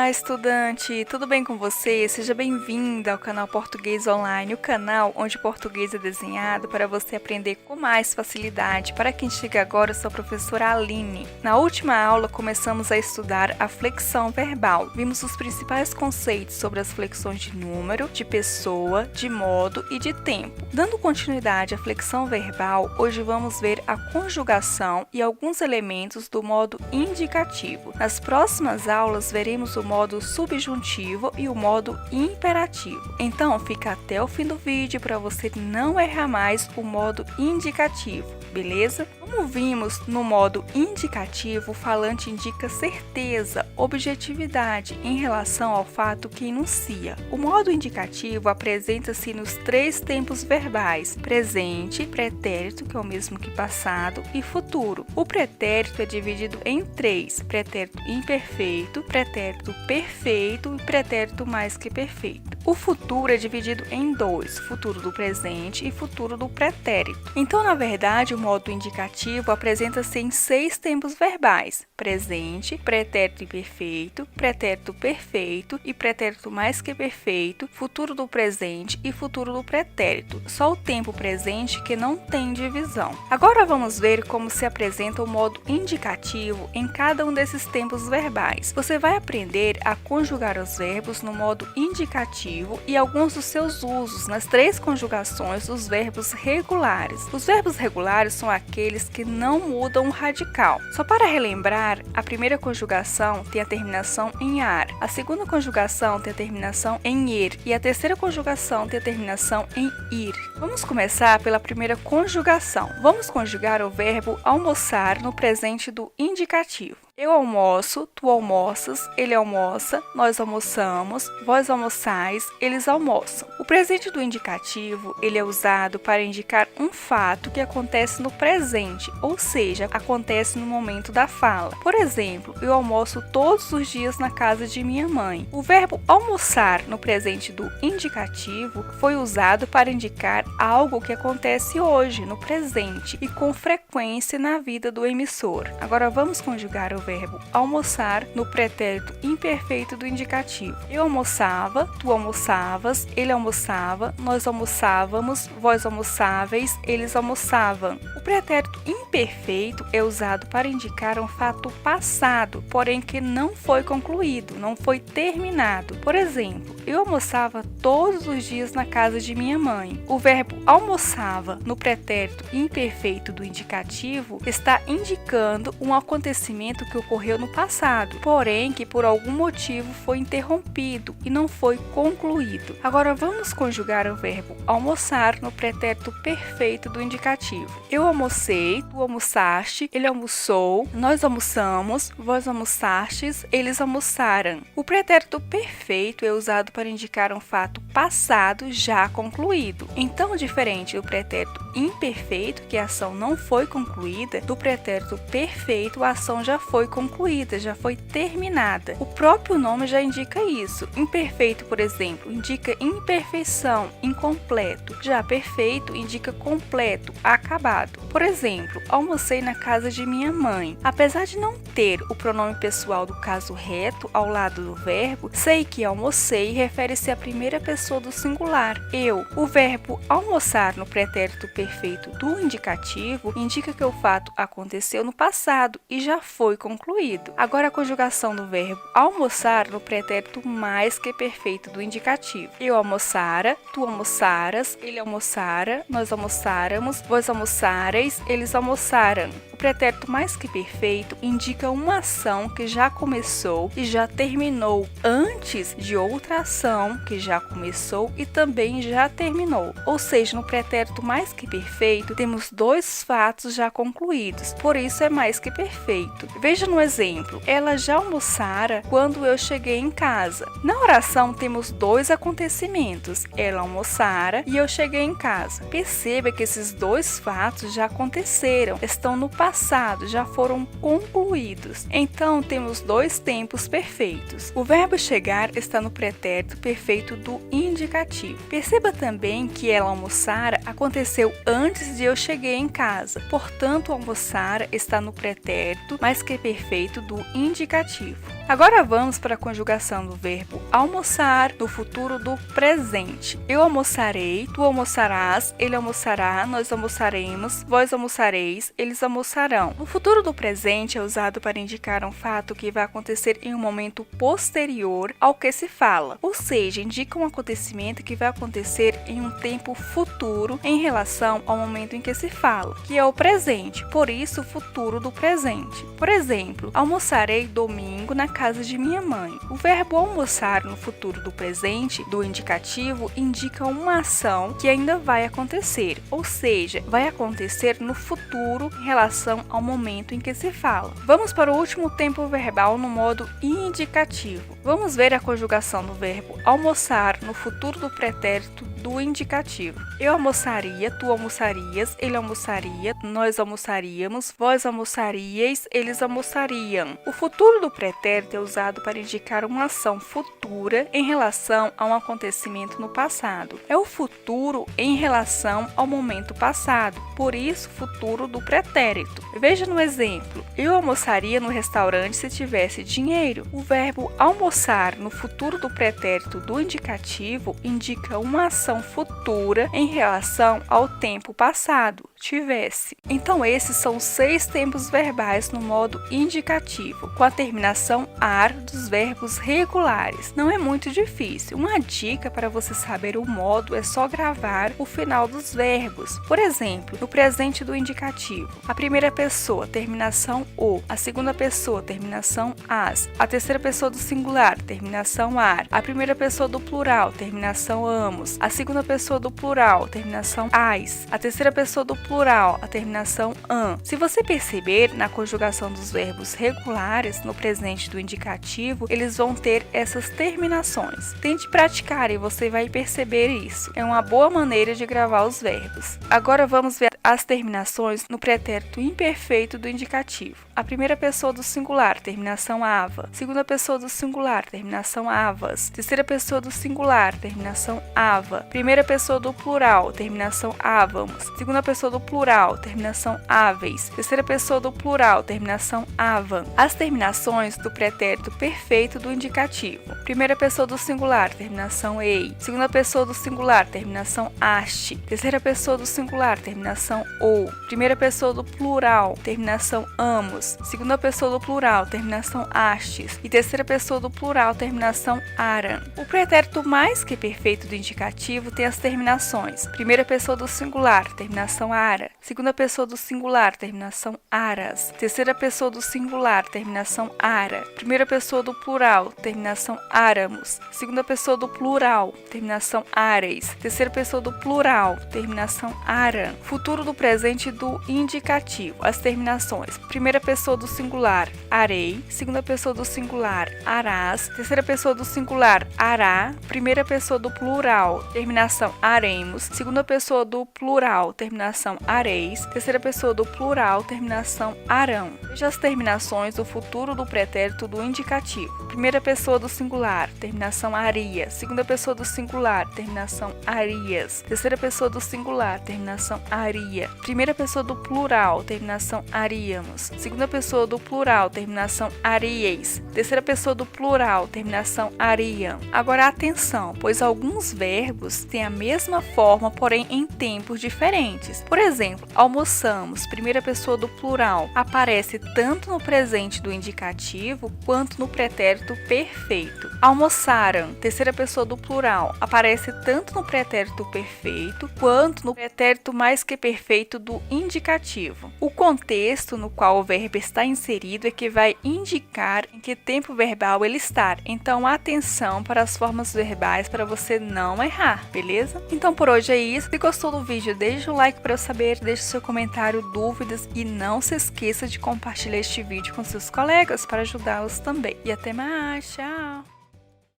Olá, estudante! Tudo bem com você? Seja bem-vinda ao canal Português Online, o canal onde o português é desenhado para você aprender com mais facilidade. Para quem chega agora, eu sou a professora Aline. Na última aula, começamos a estudar a flexão verbal. Vimos os principais conceitos sobre as flexões de número, de pessoa, de modo e de tempo. Dando continuidade à flexão verbal, hoje vamos ver a conjugação e alguns elementos do modo indicativo. Nas próximas aulas, veremos o modo subjuntivo e o modo imperativo. Então, fica até o fim do vídeo para você não errar mais o modo indicativo, beleza? Como vimos no modo indicativo, o falante indica certeza, objetividade em relação ao fato que enuncia. O modo indicativo apresenta-se nos três tempos verbais: presente, pretérito, que é o mesmo que passado, e futuro. O pretérito é dividido em três: pretérito imperfeito, pretérito perfeito e pretérito mais que perfeito. O futuro é dividido em dois: futuro do presente e futuro do pretérito. Então, na verdade, o modo indicativo apresenta-se em seis tempos verbais: presente, pretérito imperfeito, pretérito perfeito e pretérito mais que perfeito, futuro do presente e futuro do pretérito. Só o tempo presente que não tem divisão. Agora vamos ver como se apresenta o modo indicativo em cada um desses tempos verbais. Você vai aprender a conjugar os verbos no modo indicativo e alguns dos seus usos nas três conjugações dos verbos regulares. Os verbos regulares são aqueles que não mudam o radical. Só para relembrar, a primeira conjugação tem a terminação em ar, a segunda conjugação tem a terminação em ir e a terceira conjugação tem a terminação em ir. Vamos começar pela primeira conjugação. Vamos conjugar o verbo almoçar no presente do indicativo. Eu almoço, tu almoças, ele almoça, nós almoçamos, vós almoçais, eles almoçam. O presente do indicativo, ele é usado para indicar um fato que acontece no presente, ou seja, acontece no momento da fala. Por exemplo, eu almoço todos os dias na casa de minha mãe. O verbo almoçar no presente do indicativo foi usado para indicar algo que acontece hoje, no presente, e com frequência na vida do emissor. Agora vamos conjugar o verbo almoçar no pretérito imperfeito do indicativo. Eu almoçava, tu almoçavas, ele almoçava, nós almoçávamos, vós almoçáveis, eles almoçavam. O pretérito imperfeito é usado para indicar um fato passado, porém que não foi concluído, não foi terminado. Por exemplo, eu almoçava todos os dias na casa de minha mãe. O verbo almoçava no pretérito imperfeito do indicativo está indicando um acontecimento que ocorreu no passado, porém que por algum motivo foi interrompido e não foi concluído. Agora vamos conjugar o verbo almoçar no pretérito perfeito do indicativo. Eu almocei, tu almoçaste, ele almoçou, nós almoçamos, vós almoçastes, eles almoçaram. O pretérito perfeito é usado para indicar um fato passado já concluído. Então, diferente do pretérito imperfeito, que a ação não foi concluída, do pretérito perfeito, a ação já foi concluída, já foi terminada. O próprio nome já indica isso. Imperfeito, por exemplo, indica imperfeição, incompleto. Já perfeito indica completo, acabado. Por exemplo, almocei na casa de minha mãe. Apesar de não ter o pronome pessoal do caso reto ao lado do verbo, sei que almocei refere-se à primeira pessoa do singular, eu. O verbo almoçar no pretérito perfeito do indicativo indica que o fato aconteceu no passado e já foi concluído. Agora a conjugação do verbo almoçar no pretérito mais que perfeito do indicativo. Eu almoçara, tu almoçaras, ele almoçara, nós almoçáramos, vós almoçareis, eles almoçaram. O pretérito mais que perfeito indica uma ação que já começou e já terminou antes de outra ação que já começou e também já terminou. Ou seja, no pretérito mais que perfeito temos dois fatos já concluídos, por isso é mais que perfeito. Veja no exemplo, ela já almoçara quando eu cheguei em casa. Na oração temos dois acontecimentos, ela almoçara e eu cheguei em casa. Perceba que esses dois fatos já aconteceram, estão no passado passado, já foram concluídos. Então, temos dois tempos perfeitos. O verbo chegar está no pretérito perfeito do indicativo. Perceba também que ela almoçara aconteceu antes de eu cheguei em casa. Portanto, almoçar está no pretérito mais que perfeito do indicativo. Agora vamos para a conjugação do verbo almoçar no futuro do presente. Eu almoçarei, tu almoçarás, ele almoçará, nós almoçaremos, vós almoçareis, eles almoçarão. No futuro do presente é usado para indicar um fato que vai acontecer em um momento posterior ao que se fala, ou seja, indica um acontecimento que vai acontecer em um tempo futuro em relação ao momento em que se fala, que é o presente, por isso futuro do presente. Por exemplo, almoçarei domingo na casa de minha mãe. O verbo almoçar no futuro do presente, do indicativo, indica uma ação que ainda vai acontecer, ou seja, vai acontecer no futuro em relação ao momento em que se fala. Vamos para o último tempo verbal no modo indicativo. Vamos ver a conjugação do verbo almoçar no futuro do pretérito do indicativo. Eu almoçaria, tu almoçarias, ele almoçaria, nós almoçaríamos, vós almoçaríeis, eles almoçariam. O futuro do pretérito é usado para indicar uma ação futura em relação a um acontecimento no passado. É o futuro em relação ao momento passado, por isso futuro do pretérito. Veja no exemplo, eu almoçaria no restaurante se tivesse dinheiro. O verbo almoçar no futuro do pretérito do indicativo indica uma ação futura em relação ao tempo passado, tivesse. Então esses são 6 tempos verbais no modo indicativo, com a terminação ar dos verbos regulares. Não é muito difícil. Uma dica para você saber o modo é só gravar o final dos verbos. Por exemplo, no presente do indicativo, a primeira pessoa, terminação o, a segunda pessoa, terminação as, a terceira pessoa do singular, terminação ar, a primeira pessoa do plural, terminação amos, a segunda pessoa do plural, terminação ais, a terceira pessoa do plural, a terminação an. Se você perceber, na conjugação dos verbos regulares, no presente do indicativo, eles vão ter essas terminações. Tente praticar e você vai perceber isso. É uma boa maneira de gravar os verbos. Agora vamos ver as terminações no pretérito imperfeito do indicativo. A primeira pessoa do singular, terminação ava. Segunda pessoa do singular, terminação avas. Terceira pessoa do singular, terminação ava. Primeira pessoa do plural, terminação ávamos. Segunda pessoa do plural, terminação áveis. Terceira pessoa do plural, terminação avam. As terminações do pretérito perfeito do indicativo. Primeira pessoa do singular, terminação ei. Segunda pessoa do singular, terminação aste. Terceira pessoa do singular, terminação ou. Primeira pessoa do plural, terminação amos. Segunda pessoa do plural, terminação astes. E terceira pessoa do plural, terminação aram. O pretérito mais que perfeito do indicativo tem as terminações. Primeira pessoa do singular, terminação ara. Segunda pessoa do singular, terminação aras. Terceira pessoa do singular, terminação ara. Primeira pessoa do plural, terminação áramos. Segunda pessoa do plural, terminação areis. Terceira pessoa do plural, terminação aram. Futuro do presente do indicativo. As terminações. Primeira pessoa do singular, arei. Segunda pessoa do singular, arás. Terceira pessoa do singular, ará. Primeira pessoa do plural, terminação aremos. Segunda pessoa do plural, terminação areis. Terceira pessoa do plural, terminação arão. Veja as terminações do futuro do pretérito do indicativo. Primeira pessoa do singular, terminação aria. Segunda pessoa do singular, terminação arias. Terceira pessoa do singular, terminação aria. Primeira pessoa do plural, terminação aríamos. Segunda pessoa do plural, terminação arieis. Terceira pessoa do plural, terminação ariam. Agora atenção, pois alguns verbos têm a mesma forma, porém em tempos diferentes. Por exemplo, almoçamos, primeira pessoa do plural, aparece tanto no presente do indicativo quanto no pretérito perfeito. Almoçaram, terceira pessoa do plural, aparece tanto no pretérito perfeito quanto no pretérito mais que perfeito do indicativo. O contexto no qual o verbo está inserido é que vai indicar em que tempo verbal ele está. Então, atenção para as formas verbais para você não errar, beleza? Então, por hoje é isso. Se gostou do vídeo, deixa o like para eu saber, deixe seu comentário, dúvidas e não se esqueça de compartilhar este vídeo com seus colegas para ajudá-los também. E até mais, tchau!